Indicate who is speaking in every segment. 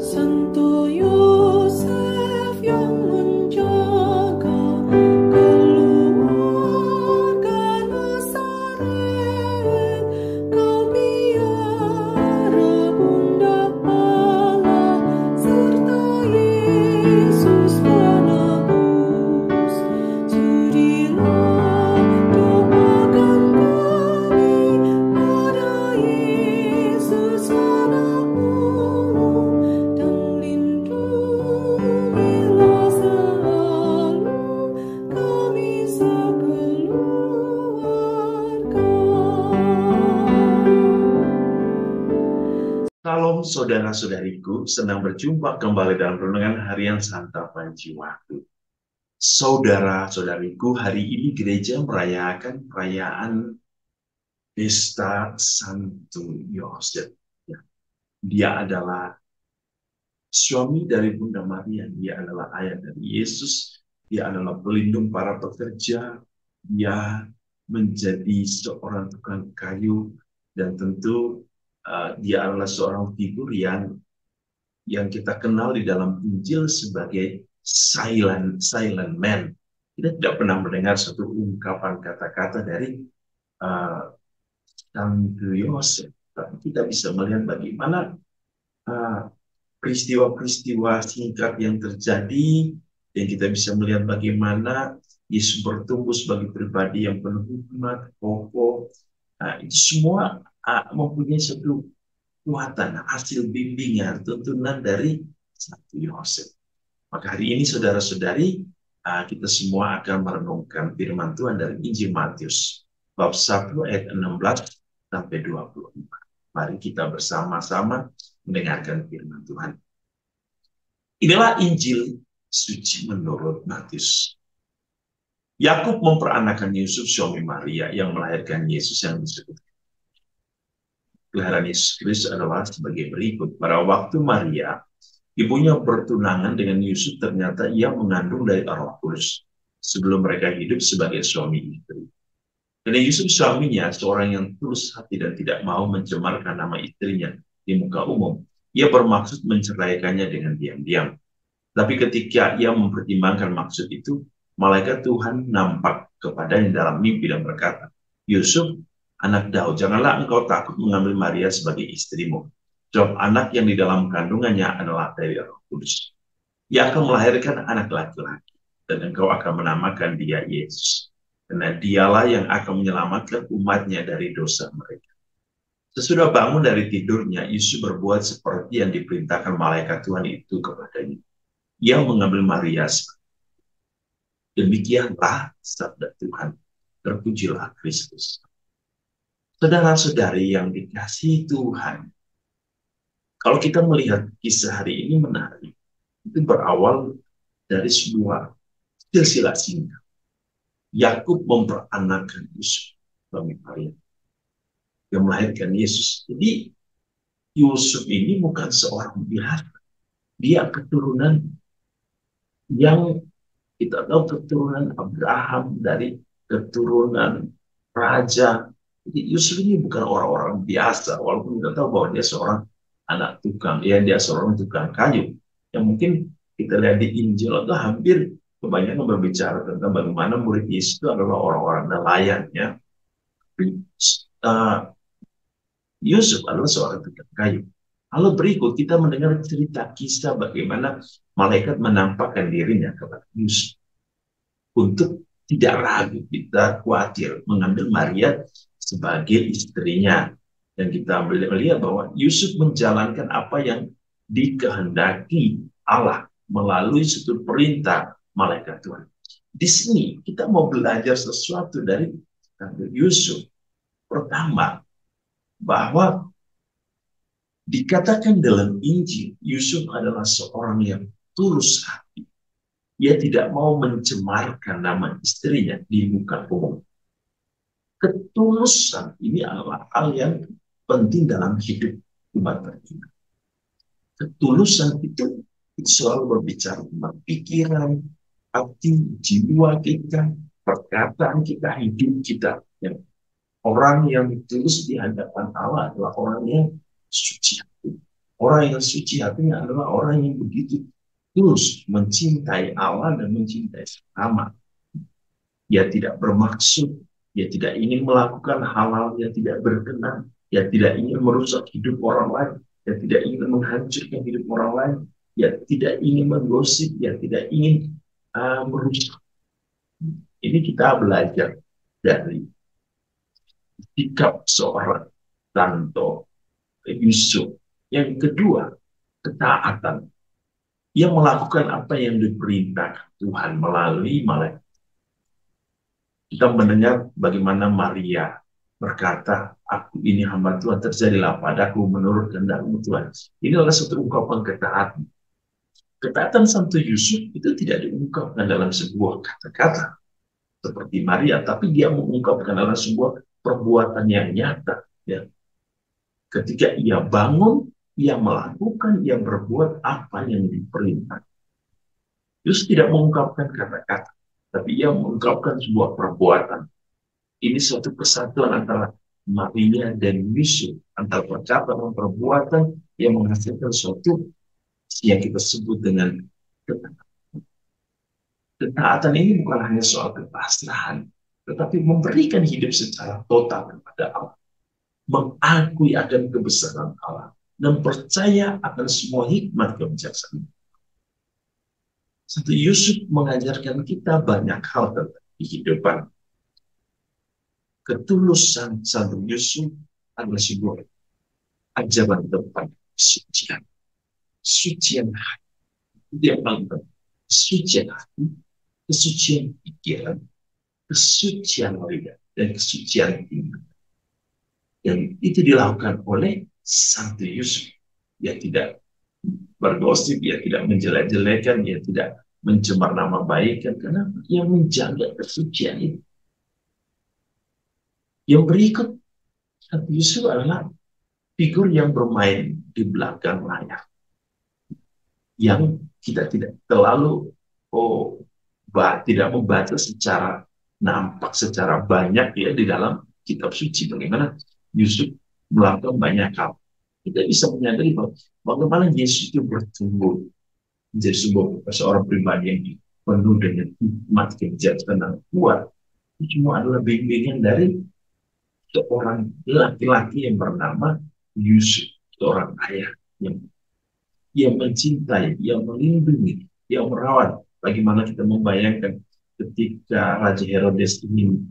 Speaker 1: Santo Yosef yang menjaga keluarga Nazaret, kau biara Bunda Allah serta Yesus penebus. Sudilah doakan kami pada Yesus anakmu, dan lindungilah selalu kami sekeluarga.
Speaker 2: Salam saudara-saudariku, senang berjumpa kembali dalam renungan harian Santapan Jiwaku. Saudara-saudariku, hari ini gereja merayakan perayaan Pesta Santo Yosef. Dia adalah suami dari Bunda Maria, dia adalah ayah dari Yesus, dia adalah pelindung para pekerja, dia menjadi seorang tukang kayu, dan tentu dia adalah seorang figur yang kita kenal di dalam Injil sebagai silent man. Kita tidak pernah mendengar satu ungkapan kata-kata dari Santo Yosef. Tapi kita bisa melihat bagaimana peristiwa-peristiwa singkat yang terjadi, dan kita bisa melihat bagaimana Yesus bertumbuh sebagai pribadi yang penuh hikmat, kokoh. Itu semua mempunyai satu kekuatan, hasil bimbingan, tuntunan dari Santo Yosef. Maka hari ini saudara-saudari, kita semua akan merenungkan firman Tuhan dari Injil Matius, bab 1 ayat 16 sampai 24. Mari kita bersama-sama mendengarkan firman Tuhan. Inilah Injil suci menurut Matius. Yakub memperanakan Yusuf suami Maria yang melahirkan Yesus yang disebut. Kelahiran Yesus Kristus adalah sebagai berikut. Pada waktu Maria, ibunya bertunangan dengan Yusuf, ternyata ia mengandung dari Roh Kudus sebelum mereka hidup sebagai suami istri. Karena Yusuf suaminya seorang yang tulus hati dan tidak mau mencemarkan nama istrinya di muka umum, ia bermaksud menceraikannya dengan diam-diam. Tapi ketika ia mempertimbangkan maksud itu, malaikat Tuhan nampak kepadanya dalam mimpi dan berkata, "Yusuf, anak Daud, janganlah engkau takut mengambil Maria sebagai istrimu. Sebab anak yang di dalam kandungannya adalah dari Roh Kudus. Ia akan melahirkan anak laki-laki, dan engkau akan menamakan dia Yesus. Karena dialah yang akan menyelamatkan umatnya dari dosa mereka." Sesudah bangun dari tidurnya, Yusuf berbuat seperti yang diperintahkan malaikat Tuhan itu kepadanya. Ia mengambil Maria. Demikianlah sabda Tuhan. Terpujilah Kristus. Saudara-saudari yang dikasihi Tuhan, kalau kita melihat kisah hari ini menarik, itu berawal dari sebuah silsilah singkat. Yakub memperanakan Yusuf, suami Maria, yang melahirkan Yesus. Jadi Yusuf ini bukan seorang biasa. Dia keturunan yang kita tahu, keturunan Abraham, dari keturunan raja. Jadi Yusuf ini bukan orang-orang biasa, walaupun kita tahu bahwa dia seorang anak tukang, ya dia seorang tukang kayu. Yang mungkin kita lihat di Injil itu hampir kebanyakan berbicara tentang bagaimana murid Yesus itu adalah orang-orang nelayan. Ya. Yusuf adalah seorang tukang kayu. Lalu berikut kita mendengar cerita kisah bagaimana malaikat menampakkan dirinya kepada Yusuf. Untuk tidak ragu, kita khawatir mengambil Maria sebagai istrinya. Dan kita melihat bahwa Yusuf menjalankan apa yang dikehendaki Allah melalui satu perintah malaikat Tuhan. Di sini kita mau belajar sesuatu dari Yusuf. Pertama, bahwa dikatakan dalam Injil, Yusuf adalah seorang yang tulus hati. Ia tidak mau mencemarkan nama istrinya di muka umum. Ketulusan ini adalah hal yang penting dalam hidup umat beragama. Ketulusan itu selalu berbicara tentang pikiran, hati, jiwa kita, perkataan kita, hidup kita. Orang yang tulus di hadapan Allah adalah orang yang suci hati, Orang yang suci hatinya adalah orang yang begitu tulus mencintai Allah dan mencintai sesama. Dia tidak bermaksud, dia tidak ingin melakukan hal-hal yang tidak berkenan, dia tidak ingin merusak hidup orang lain, dia tidak ingin menghancurkan hidup orang lain, dia tidak ingin menggosip, dia tidak ingin merusak. Ini kita belajar dari sikap seorang Santo Yusuf. Yang kedua, ketaatan. Ia melakukan apa yang diperintahkan Tuhan melalui malaikat. Kita mendengar bagaimana Maria berkata, aku ini hamba Tuhan, terjadilah padaku menurut kehendak-Mu Tuhan. Ini adalah satu ungkapan ketaatan. Ketaatan Santo Yusuf itu tidak diungkapkan dalam sebuah kata-kata seperti Maria, tapi dia mengungkapkan dalam sebuah perbuatan yang nyata. Ya. Ketika ia bangun, ia melakukan, ia berbuat apa yang diperintah. Yusuf tidak mengungkapkan kata-kata, tapi ia mengungkapkan sebuah perbuatan. Ini suatu kesatuan antara Maria dan Yusuf, antara perkataan dan perbuatan yang menghasilkan suatu yang kita sebut dengan ketaatan. Ketaatan ini bukan hanya soal kepasrahan, tetapi memberikan hidup secara total kepada Allah, mengakui akan kebesaran Allah, dan percaya akan semua hikmat kebijaksanaan. Santo Yusuf mengajarkan kita banyak hal tentang kehidupan. Ketulusan Santo Yusuf adalah sebuah ajaran tentang kesucian. Kesucian hati. Dia bilang kesucian hati, kesucian pikiran, kesucian lidah, dan kesucian iman. Yang itu dilakukan oleh Santo Yusuf. Dia tidak bergosip, dia tidak menjelek-jelekan, dia tidak mencemar nama baik, karena dia menjaga kesucian itu. Yang berikut, Santo Yusuf adalah figur yang bermain di belakang layar, yang kita tidak terlalu tidak membaca secara nampak, secara banyak ya di dalam kitab suci bagaimana Yusuf melakukan banyak hal. Kita bisa menyadari bahwa bagaimana Yesus itu bertumbuh menjadi seorang pribadi yang penuh dengan hikmat, kebijaksanaan kuat. Itu semua adalah bimbingan dari seorang laki-laki yang bernama Yusuf, seorang ayah yang mencintai, yang melindungi, yang merawat. Bagaimana kita membayangkan ketika Raja Herodes ingin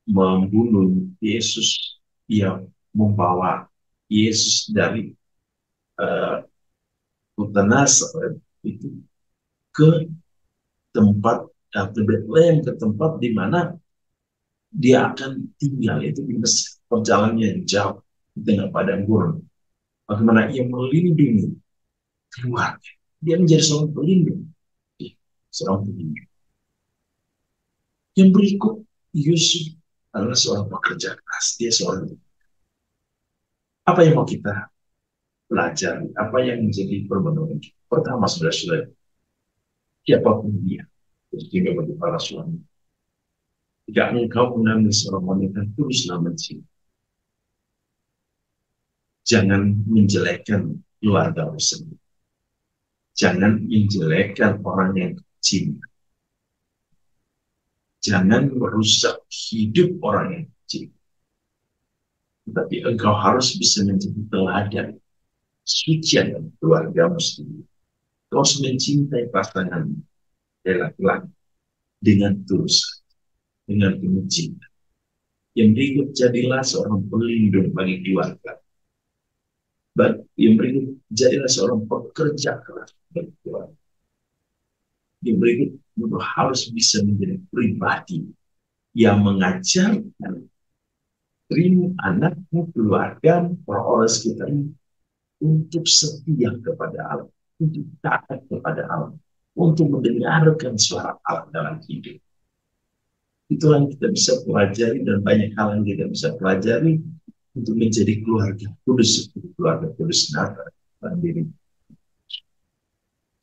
Speaker 2: membunuh Yesus, ia membawa Yesus dari kota Nazaret itu ke tempat Bethlehem, ke tempat di mana dia akan tinggal, yaitu di Mesir. Perjalanannya jauh di tengah padang gurun. Bagaimana ia melindungi keluarga. Dia menjadi seorang pelindung. Seorang pelindung. Yang berikut, Yusuf adalah seorang pekerja keras. Dia seorang. Apa yang mau kita pelajari? Apa yang menjadi permenungan kita? Pertama, saudara-saudara, siapapun dia, juga bagi para suami, jika engkau mengambil seorang wanita, teruslah mencintai. Jangan menjelekkan keluarga sendiri. Jangan menjelekkan orang yang cinta. Jangan merusak hidup orang yang cinta. Tetapi engkau harus bisa menjadi teladan suci dalam keluargamu sendiri. Kau harus mencintai pasangan laki-laki dengan tulus, dengan penuh cinta. Yang berikut, jadilah seorang pelindung bagi keluarga. Yang berikut, jadilah seorang pekerja keras bagi keluarga. Yang berikut, harus bisa menjadi pribadi yang mengajarkan anakmu, keluarga, orang-orang sekitarnya untuk setia kepada Allah, untuk taat kepada Allah, untuk mendengarkan suara Allah dalam hidup. Itulah yang kita bisa pelajari, dan banyak hal yang kita bisa pelajari untuk menjadi keluarga kudus, keluarga kudus Natal dalam diri.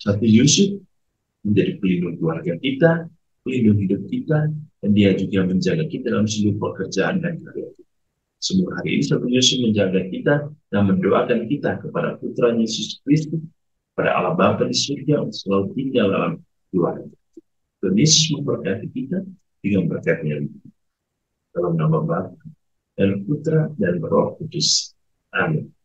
Speaker 2: Santo Yusuf menjadi pelindung keluarga kita, pelindung hidup kita, dan dia juga menjaga kita dalam seluruh pekerjaan dan karya kita. Semua hari ini Santo Yusuf menjaga kita dan mendoakan kita kepada Putra Yesus Kristus, pada Allah Bapa di surga yang selalu tinggal dalam keluarga. Tuhan Yesus memberkati kita dengan berkatnya dalam nama Bapa dan Putra dan Roh Kudus. Amin.